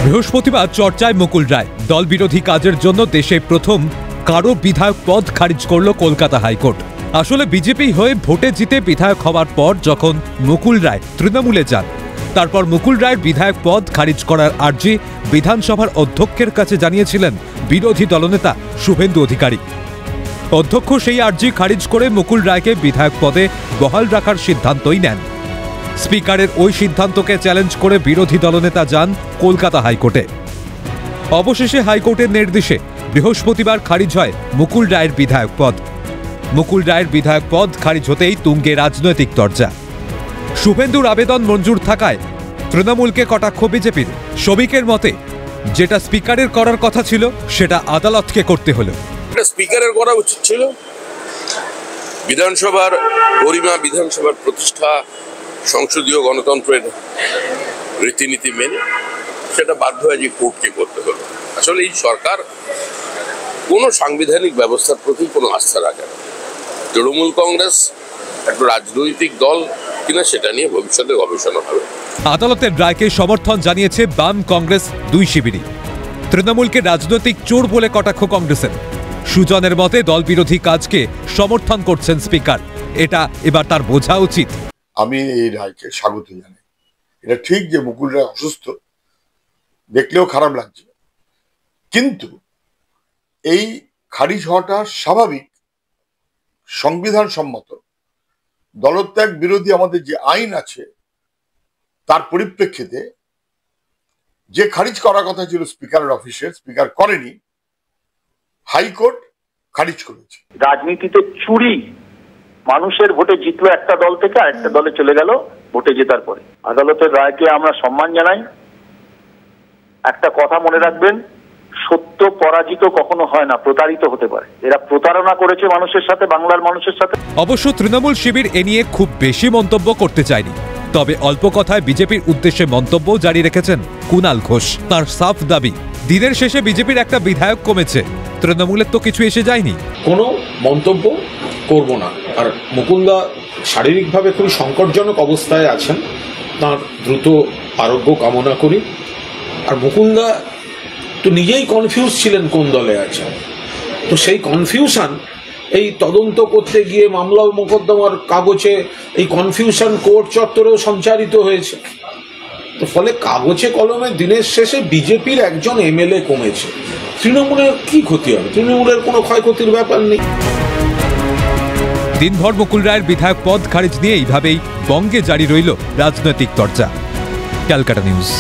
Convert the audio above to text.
বৃহস্পতিবার চর্চায় মুকুল রায়। দল বিরোধী কাজের জন্য দেশে প্রথম কারো বিধায়ক পদ খারিজ করল কলকাতা হাইকোর্ট। আসলে বিজেপি হয়ে ভোটে জিতে বিধায়ক হওয়ার পর যখন মুকুল রায় তৃণমূলে যান, তারপর মুকুল রায়ের বিধায়ক পদ খারিজ করার আর্জি বিধানসভার অধ্যক্ষের কাছে জানিয়েছিলেন বিরোধী দলনেতা শুভেন্দু অধিকারী। অধ্যক্ষ সেই আর্জি খারিজ করে মুকুল রায়কে বিধায়ক পদে বহাল রাখার সিদ্ধান্তই নেন। স্পিকারের ওই সিদ্ধান্তকে চ্যালেঞ্জ করে বিরোধী দলনেতা যান কলকাতা হাইকোর্টে। অবশেষে হাইকোর্টের নির্দেশে বৃহস্পতিবার খারিজ হয় মুকুল রায়ের বিধায়ক পদ। মুকুল রায়ের বিধায়ক পদ খারিজ হতেই তুঙ্গে রাজনৈতিক চর্চা। শুভেন্দুর আবেদন মঞ্জুর থাকায় তৃণমূলকে কটাক্ষ বিজেপির। শ্রমিকের মতে যেটা স্পিকারের করার কথা ছিল সেটা আদালতকে করতে হলো। স্পিকারের করা উচিত ছিল। বিধানসভার গরিমা, বিধানসভার প্রতিষ্ঠা, সংসদীয় গণতন্ত্রের রীতিনীতি মেনে সেটা বাধ্য হয়ে যে কোর্টকে করতে হলো। আসলে এই সরকার কোনো সাংবিধানিক ব্যবস্থার প্রতি কোনো আস্থা রাখে না। তৃণমূল কংগ্রেস একটা রাজনৈতিক দল কিনা সেটা নিয়ে ভবিষ্যতে গবেষণা হবে। আদালতের রায়কে সমর্থন জানিয়েছে বাম কংগ্রেস দুই শিবিরই। তৃণমূলকে রাজনৈতিক চোর বলে কটাক্ষ কংগ্রেসের। সুজনের মতে দল বিরোধী কাজকে সমর্থন করছেন স্পিকার, এটা এবার তার বোঝা উচিত। আমি এই রায়কে স্বাগত জানাই। এটা ঠিক যে মুকুল রায় অসুস্থ, দেখলেও খারাপ লাগছে, কিন্তু এই খারিজ হওয়াটা স্বাভাবিক, সংবিধান সম্মত। দলত্যাগ বিরোধী আমাদের যে আইন আছে তার পরিপ্রেক্ষিতে যে খারিজ করার কথা ছিল স্পিকারের অফিসে, স্পিকার করেনি, হাইকোর্ট খারিজ করেছে। রাজনীতিতে চুরি, মানুষের ভোটে জিতলো একটা দল থেকে আরেকটা দলে চলে গেল ভোটে জেতার পরে। আদালতের রায়কে আমরা সম্মান জানাই। একটা কথা মনে রাখবেন, সত্য পরাজিত কখনো হয় না, প্রতারিত হতে পারে। এরা প্রতারণা করেছে মানুষের সাথে, বাংলার মানুষের সাথে। অবশ্য তৃণমূল শিবির এ নিয়ে খুব বেশি মন্তব্য করতে চায়নি, তবে অল্প কথায় বিজেপির উদ্দেশ্যে মন্তব্য জারি রেখেছেন কুণাল ঘোষ। তার সাফ দাবি, দিনের শেষে বিজেপির একটা বিধায়ক কমেছে, তৃণমূলের তো কিছু এসে যায়নি। কোনো মন্তব্য করব না। আর মুকুলদা শারীরিকভাবে খুবই সংকটজনক অবস্থায় আছেন, তার দ্রুত আরোগ্য কামনা করি। আর মুকুলদা তো নিজেই কনফিউজ ছিলেন কোন দলে আছেন, তো সেই কনফিউশন এই তদন্ত করতে গিয়ে মামলা ও মোকদ্দমার কাগজে এই কনফিউশন কোর্ট চত্বরেও সঞ্চারিত হয়েছে। তো ফলে কাগজে কলমে দিনের শেষে বিজেপির একজন এমএলএ কমেছে, তৃণমূলের কি ক্ষতি হবে? তৃণমূলের কোনো ক্ষয়ক্ষতির ব্যাপার নেই। দিনভর মুকুল রায়ের বিধায়ক পদ খারিজ নিয়ে এইভাবেই বঙ্গে জারি রইল রাজনৈতিক চর্চা। ক্যালকাটা নিউজ।